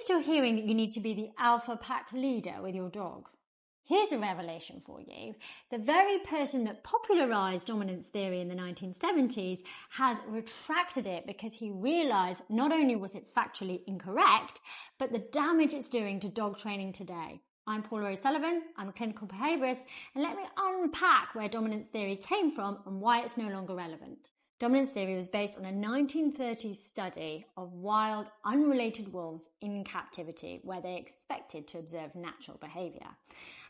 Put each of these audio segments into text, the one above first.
still hearing that you need to be the alpha pack leader with your dog? Here's a revelation for you. The very person that popularised dominance theory in the 1970s has retracted it because he realised not only was it factually incorrect, but the damage it's doing to dog training today. I'm Paula O'Sullivan, I'm a clinical behaviourist, and let me unpack where dominance theory came from and why it's no longer relevant. Dominance theory was based on a 1930s study of wild, unrelated wolves in captivity where they expected to observe natural behaviour.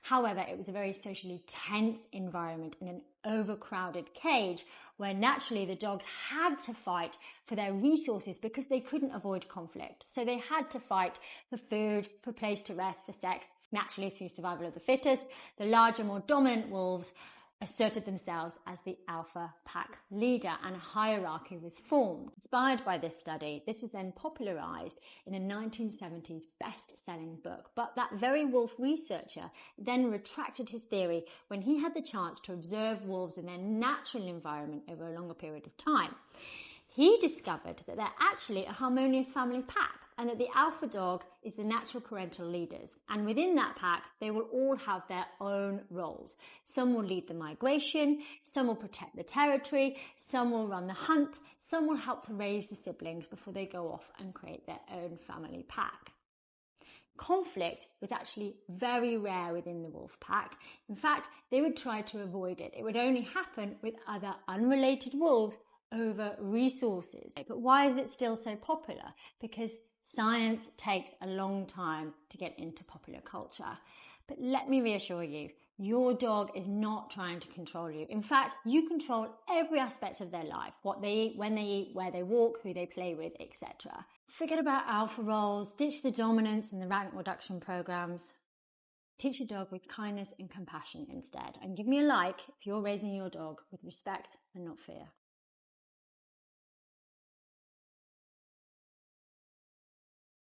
However, it was a very socially tense environment in an overcrowded cage where naturally the dogs had to fight for their resources because they couldn't avoid conflict. So they had to fight for food, for place to rest, for sex, naturally through survival of the fittest. The larger, more dominant wolves asserted themselves as the alpha pack leader and a hierarchy was formed. Inspired by this study, this was then popularised in a 1970s best-selling book. But that very wolf researcher then retracted his theory when he had the chance to observe wolves in their natural environment over a longer period of time. He discovered that they're actually a harmonious family pack and that the alpha dog is the natural parental leaders. And within that pack, they will all have their own roles. Some will lead the migration, some will protect the territory, some will run the hunt, some will help to raise the siblings before they go off and create their own family pack. Conflict was actually very rare within the wolf pack. In fact, they would try to avoid it. It would only happen with other unrelated wolves over resources. But why is it still so popular? Because science takes a long time to get into popular culture. But let me reassure you, your dog is not trying to control you. In fact, you control every aspect of their life, what they eat, when they eat, where they walk, who they play with, etc. Forget about alpha roles, ditch the dominance and the rank reduction programs. Teach your dog with kindness and compassion instead. And give me a like if you're raising your dog with respect and not fear.